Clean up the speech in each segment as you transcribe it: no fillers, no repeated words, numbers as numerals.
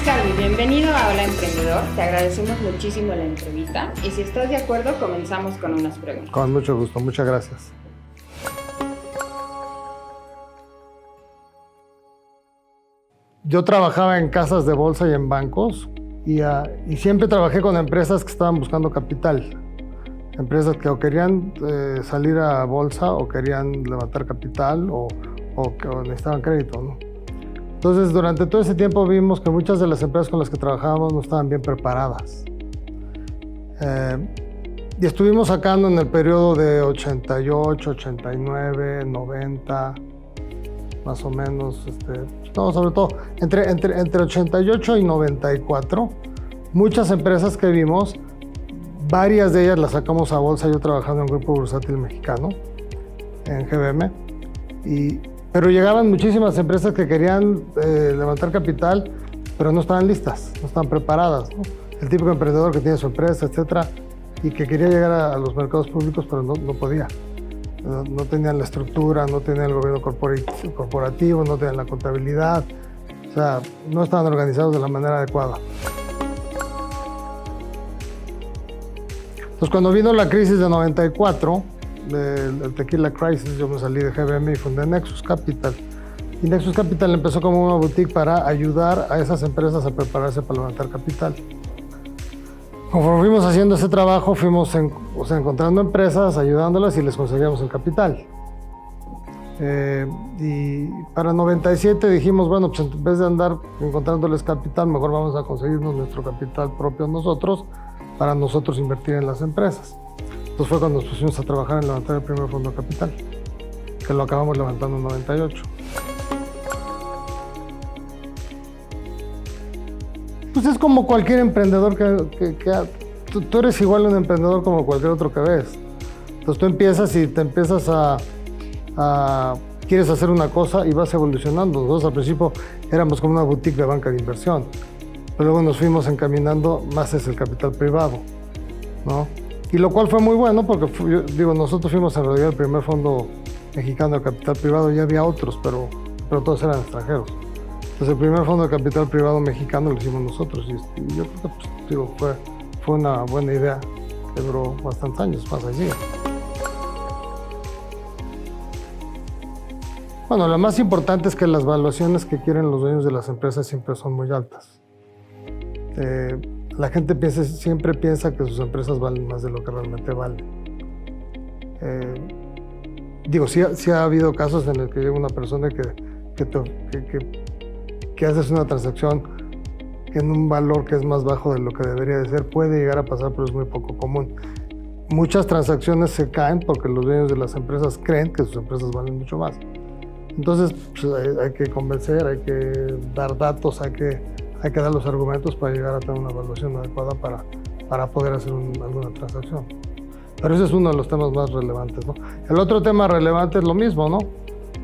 Ricardo, y bienvenido a Hola Emprendedor. Te agradecemos muchísimo la entrevista y si estás de acuerdo, comenzamos con unas preguntas. Con mucho gusto, muchas gracias. Yo trabajaba en casas de bolsa y en bancos y siempre trabajé con empresas que estaban buscando capital. Empresas que o querían salir a bolsa o querían levantar capital o necesitaban crédito, ¿no? Entonces, durante todo ese tiempo vimos que muchas de las empresas con las que trabajábamos no estaban bien preparadas. Y estuvimos sacando en el periodo de 88, 89, 90, más o menos, no, sobre todo, entre 88 y 94, muchas empresas que vimos, varias de ellas las sacamos a bolsa, yo trabajando en Grupo Bursátil Mexicano, en GBM, pero llegaban muchísimas empresas que querían levantar capital, pero no estaban listas, no estaban preparadas, ¿no? El típico emprendedor que tiene su empresa, etcétera, y que quería llegar a los mercados públicos, pero no podía. No tenían la estructura, no tenían el gobierno corporativo, no tenían la contabilidad, o sea, no estaban organizados de la manera adecuada. Entonces, cuando vino la crisis de 94, el Tequila Crisis, yo me salí de GBM y fundé Nexus Capital. Y Nexus Capital empezó como una boutique para ayudar a esas empresas a prepararse para levantar capital. Conforme fuimos haciendo ese trabajo, fuimos encontrando empresas, ayudándolas y les conseguíamos el capital. Y para 97 dijimos, bueno, pues en vez de andar encontrándoles capital, mejor vamos a conseguirnos nuestro capital propio nosotros para nosotros invertir en las empresas. Entonces fue cuando nos pusimos a trabajar en levantar el primer fondo de capital, que lo acabamos levantando en 98. Pues es como cualquier emprendedor tú eres igual un emprendedor como cualquier otro que ves. Entonces tú empiezas y te empiezas quieres hacer una cosa y vas evolucionando. Nosotros al principio éramos como una boutique de banca de inversión, pero luego nos fuimos encaminando más hacia el capital privado, ¿no? Y lo cual fue muy bueno porque, nosotros fuimos en realidad el primer fondo mexicano de capital privado, ya había otros, pero todos eran extranjeros. Entonces el primer fondo de capital privado mexicano lo hicimos nosotros y yo creo que fue una buena idea que duró bastantes años, más allí. Bueno, lo más importante es que las valuaciones que quieren los dueños de las empresas siempre son muy altas. La gente siempre piensa que sus empresas valen más de lo que realmente valen. Sí ha habido casos en los que llega una persona que haces una transacción en un valor que es más bajo de lo que debería de ser. Puede llegar a pasar, pero es muy poco común. Muchas transacciones se caen porque los dueños de las empresas creen que sus empresas valen mucho más. Entonces, pues, hay que convencer, hay que dar datos, hay que dar los argumentos para llegar a tener una evaluación adecuada para poder hacer alguna transacción. Pero ese es uno de los temas más relevantes, ¿no? El otro tema relevante es lo mismo, ¿no?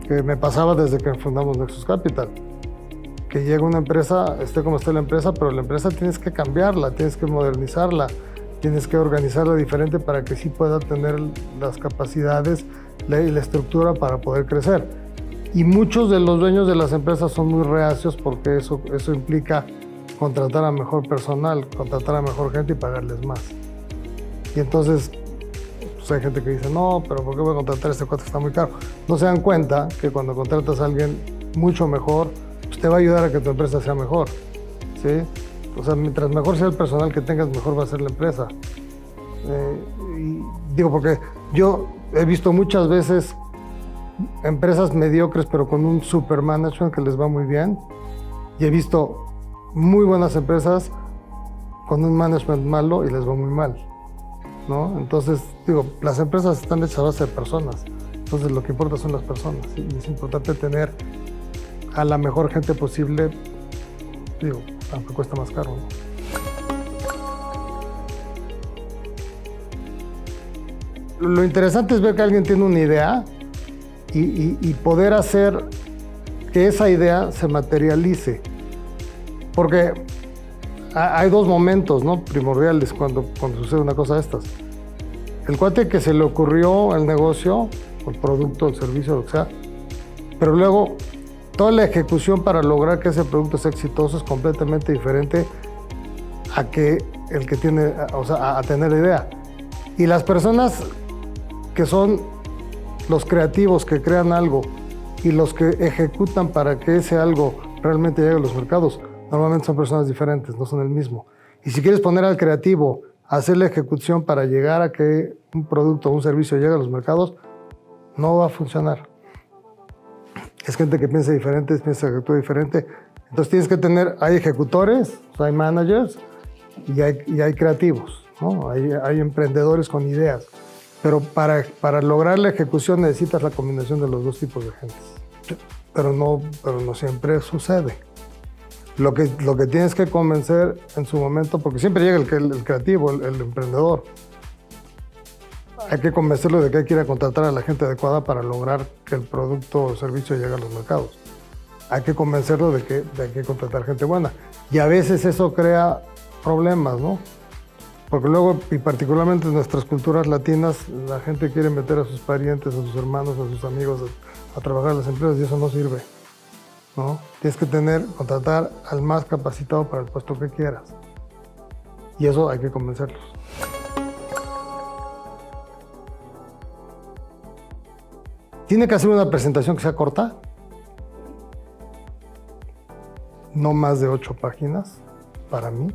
Que me pasaba desde que fundamos Nexus Capital. Que llega una empresa, esté como esté la empresa, pero la empresa tienes que cambiarla, tienes que modernizarla, tienes que organizarla diferente para que sí pueda tener las capacidades y la estructura para poder crecer. Y muchos de los dueños de las empresas son muy reacios porque eso implica contratar a mejor personal, contratar a mejor gente y pagarles más. Y entonces pues hay gente que dice, no, pero ¿por qué voy a contratar a este cuate que está muy caro? No se dan cuenta que cuando contratas a alguien mucho mejor, pues te va a ayudar a que tu empresa sea mejor, ¿sí? O sea, mientras mejor sea el personal que tengas, mejor va a ser la empresa. Porque yo he visto muchas veces empresas mediocres pero con un super management que les va muy bien, y he visto muy buenas empresas con un management malo y les va muy mal, ¿no? Entonces, las empresas están hechas a base de personas, entonces lo que importa son las personas, y es importante tener a la mejor gente posible, aunque cuesta más caro, ¿no? Lo interesante es ver que alguien tiene una idea y poder hacer que esa idea se materialice. Porque hay dos momentos, ¿no?, primordiales cuando sucede una cosa de estas. El cuate que se le ocurrió el negocio, el producto, el servicio, lo que sea, pero luego toda la ejecución para lograr que ese producto sea exitoso es completamente diferente a que el que tiene, o sea, a tener la idea. Y las personas que son los creativos que crean algo y los que ejecutan para que ese algo realmente llegue a los mercados, normalmente son personas diferentes, no son el mismo. Y si quieres poner al creativo a hacer la ejecución para llegar a que un producto o un servicio llegue a los mercados, no va a funcionar. Es gente que piensa diferente, piensa que actúa diferente. Entonces tienes que tener, hay ejecutores, hay managers y hay creativos, ¿no? Hay emprendedores con ideas. Pero para lograr la ejecución necesitas la combinación de los dos tipos de gente. Pero no siempre sucede. Lo que tienes que convencer en su momento, porque siempre llega el creativo, el emprendedor. Hay que convencerlo de que hay que ir a contratar a la gente adecuada para lograr que el producto o servicio llegue a los mercados. Hay que convencerlo de que hay que contratar gente buena. Y a veces eso crea problemas, ¿no? Porque luego, y particularmente en nuestras culturas latinas, la gente quiere meter a sus parientes, a sus hermanos, a sus amigos a trabajar en las empresas y eso no sirve, ¿no? Tienes que contratar al más capacitado para el puesto que quieras. Y eso hay que convencerlos. Tiene que hacer una presentación que sea corta, no más de 8 páginas, para mí.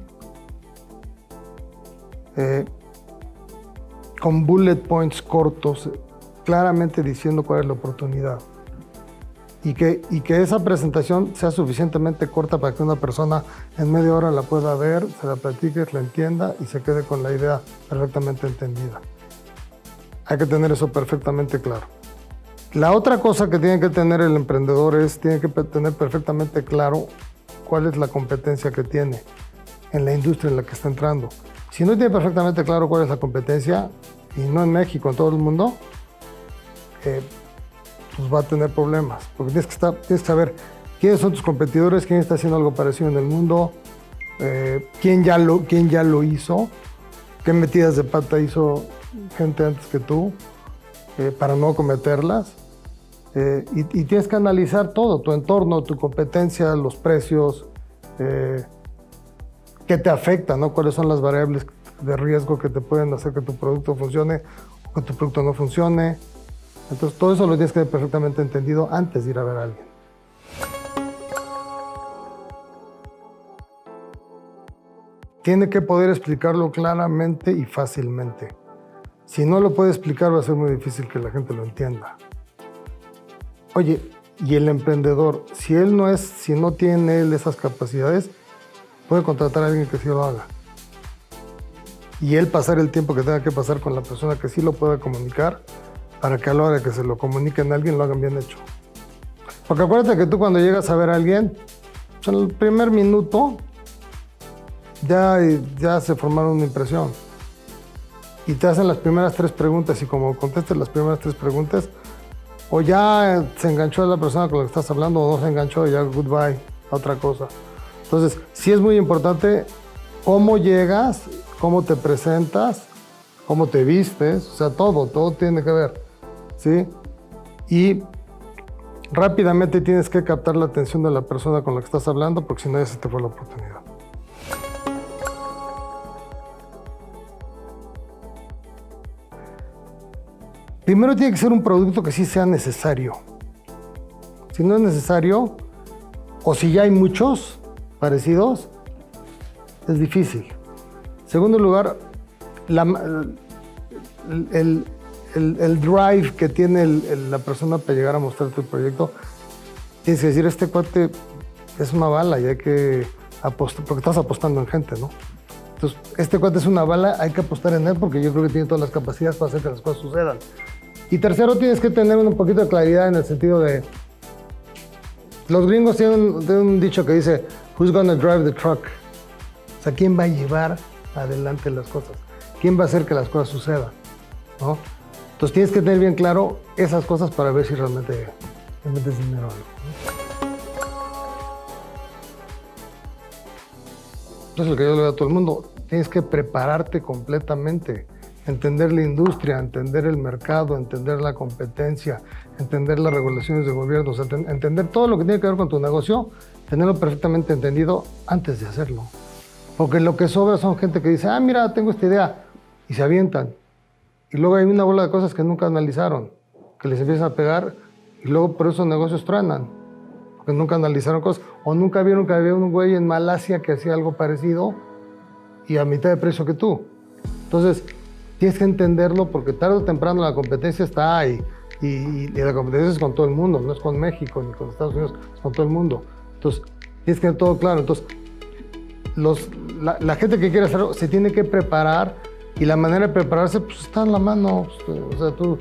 Con bullet points cortos, claramente diciendo cuál es la oportunidad. Y que esa presentación sea suficientemente corta para que una persona en media hora la pueda ver, se la platique, la entienda y se quede con la idea perfectamente entendida. Hay que tener eso perfectamente claro. La otra cosa que tiene que tener el emprendedor tiene que tener perfectamente claro cuál es la competencia que tiene en la industria en la que está entrando. Si no tiene perfectamente claro cuál es la competencia, y no en México, en todo el mundo, pues va a tener problemas. Porque tienes que saber quiénes son tus competidores, quién está haciendo algo parecido en el mundo, quién ya lo hizo, qué metidas de pata hizo gente antes que tú, para no cometerlas. Y tienes que analizar todo, tu entorno, tu competencia, los precios, qué te afecta, ¿no? Cuáles son las variables de riesgo que te pueden hacer que tu producto funcione o que tu producto no funcione. Entonces, todo eso lo tienes que tener perfectamente entendido antes de ir a ver a alguien. Tiene que poder explicarlo claramente y fácilmente. Si no lo puede explicar, va a ser muy difícil que la gente lo entienda. Oye, y el emprendedor, si no tiene él esas capacidades, puede contratar a alguien que sí lo haga. Y él pasar el tiempo que tenga que pasar con la persona que sí lo pueda comunicar, para que a la hora que se lo comuniquen a alguien lo hagan bien hecho. Porque acuérdate que tú cuando llegas a ver a alguien, pues en el primer minuto ya se formaron una impresión. Y te hacen las primeras 3 preguntas y como contestes las primeras 3 preguntas, o ya se enganchó la persona con la que estás hablando o no se enganchó y ya goodbye, a otra cosa. Entonces, sí es muy importante cómo llegas, cómo te presentas, cómo te vistes, o sea, todo tiene que ver, ¿sí? Y rápidamente tienes que captar la atención de la persona con la que estás hablando porque si no ya se te fue la oportunidad. Primero tiene que ser un producto que sí sea necesario. Si no es necesario, o si ya hay muchos parecidos, es difícil. Segundo lugar, el drive que tiene la persona para llegar a mostrar tu proyecto, tienes que decir, este cuate es una bala y hay que apostar, porque estás apostando en gente, ¿no? Entonces, este cuate es una bala, hay que apostar en él porque yo creo que tiene todas las capacidades para hacer que las cosas sucedan. Y tercero, tienes que tener un poquito de claridad en el sentido de... Los gringos tienen un dicho que dice, who's gonna drive the truck? O sea, ¿quién va a llevar adelante las cosas? ¿Quién va a hacer que las cosas sucedan? ¿No? Entonces tienes que tener bien claro esas cosas para ver si realmente le metes dinero a algo, ¿no? Entonces lo que yo le digo a todo el mundo, tienes que prepararte completamente. entender la industria, entender el mercado, entender la competencia, entender las regulaciones de gobierno, o sea, entender todo lo que tiene que ver con tu negocio, tenerlo perfectamente entendido antes de hacerlo. Porque lo que sobra son gente que dice, mira, tengo esta idea, y se avientan. Y luego hay una bola de cosas que nunca analizaron, que les empiezan a pegar, y luego por eso los negocios truenan, porque nunca analizaron cosas, o nunca vieron que había un güey en Malasia que hacía algo parecido, y a mitad de precio que tú. Entonces, tienes que entenderlo, porque tarde o temprano la competencia está ahí, y la competencia es con todo el mundo, no es con México ni con Estados Unidos, es con todo el mundo. Entonces, tienes que tener todo claro. Entonces, la gente que quiere hacerlo se tiene que preparar, y la manera de prepararse pues, está en la mano. O sea, tú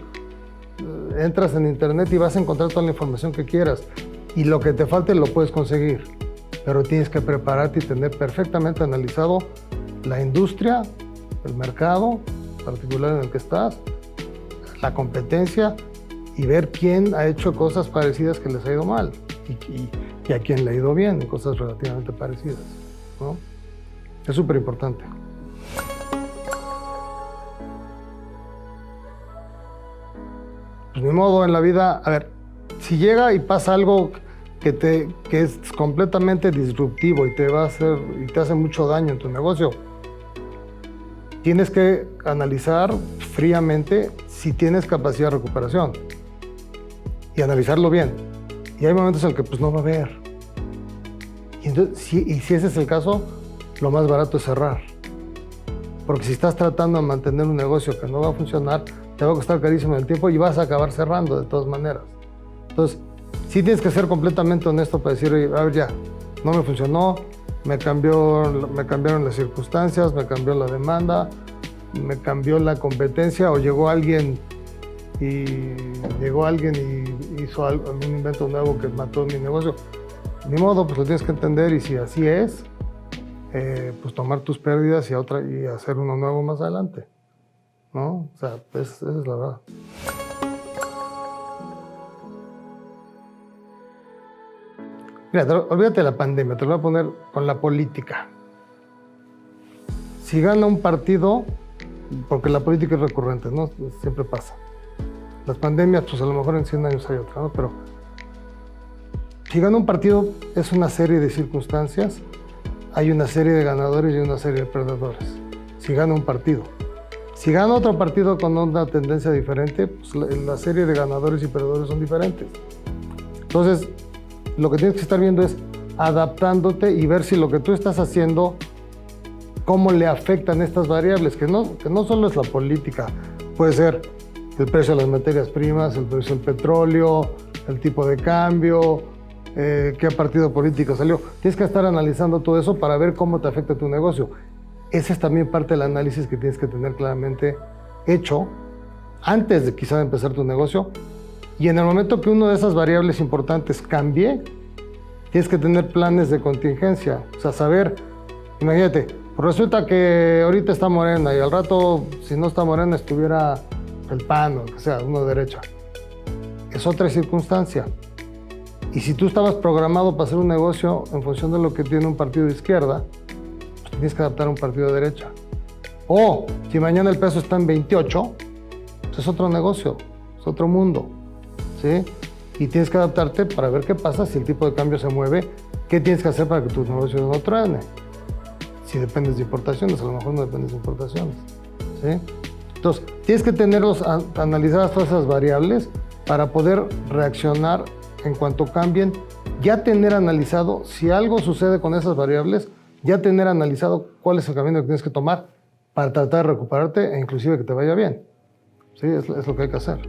entras en internet y vas a encontrar toda la información que quieras, y lo que te falte lo puedes conseguir, pero tienes que prepararte y tener perfectamente analizado la industria, el mercado particular en el que estás, la competencia, y ver quién ha hecho cosas parecidas que les ha ido mal y a quién le ha ido bien en cosas relativamente parecidas, ¿no? Es súper importante. Pues ni modo, en la vida, a ver, si llega y pasa algo que es completamente disruptivo y te hace mucho daño en tu negocio, tienes que analizar fríamente si tienes capacidad de recuperación y analizarlo bien. Y hay momentos en los que pues no va a haber. Y si ese es el caso, lo más barato es cerrar. Porque si estás tratando de mantener un negocio que no va a funcionar, te va a costar carísimo en el tiempo y vas a acabar cerrando de todas maneras. Entonces, sí tienes que ser completamente honesto para decir, oye, a ver, ya, no me funcionó, me cambiaron las circunstancias, me cambió la demanda, me cambió la competencia, o llegó alguien y hizo un invento nuevo que mató mi negocio. Ni modo, pues lo tienes que entender, y si así es, pues tomar tus pérdidas y hacer uno nuevo más adelante, ¿no? O sea, esa es la verdad. Mira, olvídate de la pandemia, te lo voy a poner con la política. Si gana un partido, porque la política es recurrente, ¿no? Siempre pasa. Las pandemias, pues a lo mejor en 100 años hay otra, ¿no? Pero si gana un partido, es una serie de circunstancias, hay una serie de ganadores y una serie de perdedores. Si gana un partido. Si gana otro partido con una tendencia diferente, pues la serie de ganadores y perdedores son diferentes. Entonces, lo que tienes que estar viendo es adaptándote y ver si lo que tú estás haciendo, cómo le afectan estas variables, que no solo es la política, puede ser el precio de las materias primas, el precio del petróleo, el tipo de cambio, qué partido político salió. Tienes que estar analizando todo eso para ver cómo te afecta tu negocio. Ese es también parte del análisis que tienes que tener claramente hecho antes de quizá empezar tu negocio. Y en el momento que una de esas variables importantes cambie, tienes que tener planes de contingencia. O sea, saber, imagínate, pues resulta que ahorita está Morena y al rato, si no está Morena, estuviera el PAN o lo que sea, uno de derecha. Es otra circunstancia. Y si tú estabas programado para hacer un negocio en función de lo que tiene un partido de izquierda, pues tienes que adaptar a un partido de derecha. O si mañana el peso está en 28, pues es otro negocio, es otro mundo. ¿Sí? Y tienes que adaptarte para ver qué pasa si el tipo de cambio se mueve, qué tienes que hacer para que tu negocio no truene. Si dependes de importaciones, a lo mejor no dependes de importaciones. ¿Sí? Entonces, tienes que tenerlos analizadas todas esas variables para poder reaccionar en cuanto cambien, ya tener analizado si algo sucede con esas variables, ya tener analizado cuál es el camino que tienes que tomar para tratar de recuperarte e inclusive que te vaya bien. ¿Sí? Es lo que hay que hacer.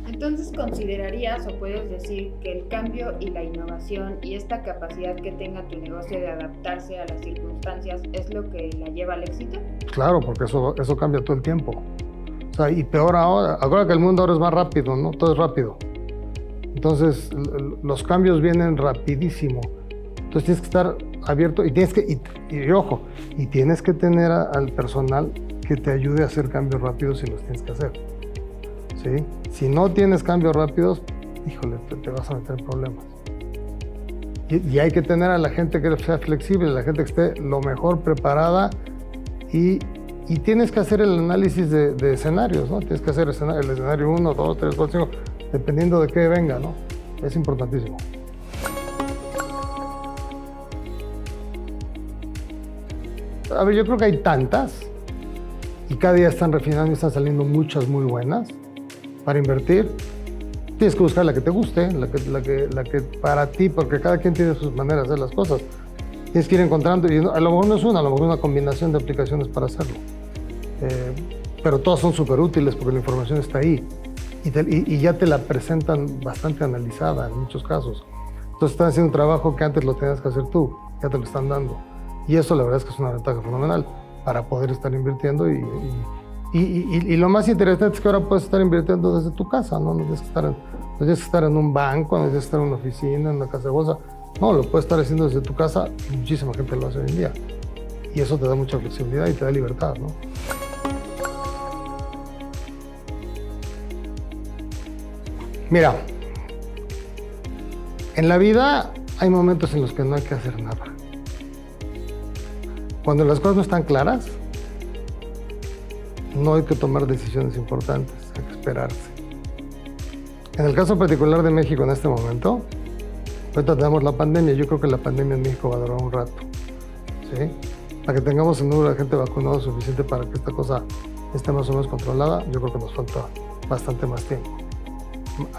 Entonces, ¿considerarías o puedes decir que el cambio y la innovación y esta capacidad que tenga tu negocio de adaptarse a las circunstancias es lo que la lleva al éxito? Claro, porque eso cambia todo el tiempo. O sea, y peor ahora que el mundo ahora es más rápido, ¿no? Todo es rápido. Entonces, los cambios vienen rapidísimo. Entonces tienes que estar abierto y tienes que tener al personal que te ayude a hacer cambios rápidos si los tienes que hacer. ¿Sí? Si no tienes cambios rápidos, híjole, te vas a meter en problemas. Y hay que tener a la gente que sea flexible, la gente que esté lo mejor preparada y y tienes que hacer el análisis de escenarios, ¿no? Tienes que hacer el escenario 1, 2, 3, 4, 5, dependiendo de qué venga, ¿no? Es importantísimo. A ver, yo creo que hay tantas y cada día están refinando y están saliendo muchas muy buenas para invertir. Tienes que buscar la que te guste, la que para ti, porque cada quien tiene sus maneras de hacer las cosas. Tienes que ir encontrando, y a lo mejor no es una, a lo mejor es una combinación de aplicaciones para hacerlo. Pero todas son súper útiles porque la información está ahí y ya te la presentan bastante analizada en muchos casos. Entonces están haciendo un trabajo que antes lo tenías que hacer tú, ya te lo están dando. Y eso la verdad es que es una ventaja fenomenal para poder estar invirtiendo y lo más interesante es que ahora puedes estar invirtiendo desde tu casa, ¿no? No tienes que estar en un banco, no tienes que estar en una oficina, en una casa de bolsa. No, lo puedes estar haciendo desde tu casa y muchísima gente lo hace hoy en día. Y eso te da mucha flexibilidad y te da libertad, ¿no? Mira, en la vida hay momentos en los que no hay que hacer nada. Cuando las cosas no están claras, no hay que tomar decisiones importantes, hay que esperarse. En el caso particular de México en este momento, ahorita tenemos la pandemia, yo creo que la pandemia en México va a durar un rato, ¿sí? Para que tengamos el número de gente vacunada suficiente para que esta cosa esté más o menos controlada, yo creo que nos falta bastante más tiempo.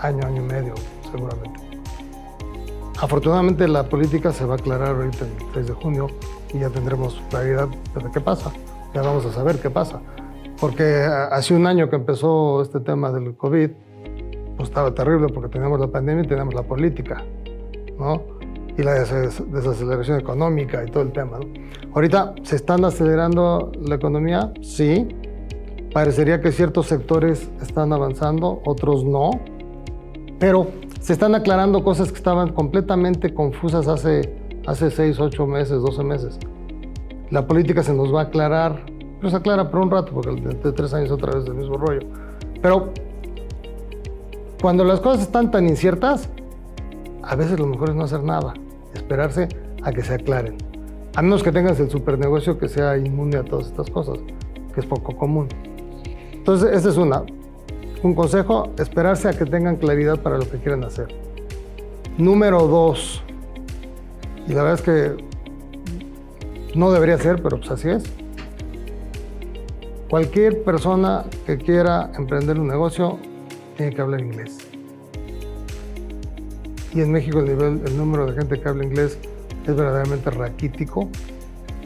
Año y medio, seguramente. Afortunadamente la política se va a aclarar ahorita el 3 de junio y ya tendremos claridad de qué pasa. Ya vamos a saber qué pasa. Porque hace un año que empezó este tema del COVID, pues estaba terrible porque teníamos la pandemia y teníamos la política, ¿no? Y la desaceleración económica y todo el tema, ¿no? Ahorita se están acelerando la economía, sí. Parecería que ciertos sectores están avanzando, otros no. Pero se están aclarando cosas que estaban completamente confusas hace 6, 8 meses, 12 meses. La política se nos va a aclarar, pero se aclara por un rato, porque de 3 años otra vez el mismo rollo. Pero cuando las cosas están tan inciertas, a veces lo mejor es no hacer nada, esperarse a que se aclaren. A menos que tengas el supernegocio que sea inmune a todas estas cosas, que es poco común. Entonces, esa es un consejo, esperarse a que tengan claridad para lo que quieren hacer. Número 2, y la verdad es que no debería ser, pero pues así es. Cualquier persona que quiera emprender un negocio tiene que hablar inglés. Y en México el número de gente que habla inglés es verdaderamente raquítico,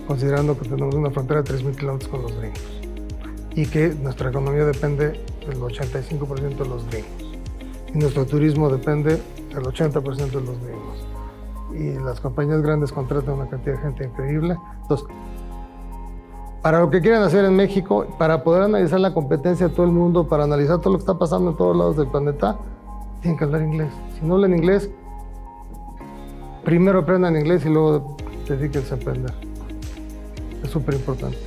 considerando que tenemos una frontera de 3,000 kilómetros con los gringos. Y que nuestra economía depende del 85% de los gringos. Y nuestro turismo depende del 80% de los gringos. Y las compañías grandes contratan una cantidad de gente increíble. Entonces, para lo que quieren hacer en México, para poder analizar la competencia de todo el mundo, para analizar todo lo que está pasando en todos lados del planeta, tienen que hablar inglés. Si no hablan inglés, primero aprendan inglés y luego dedíquense a aprender. Es súper importante.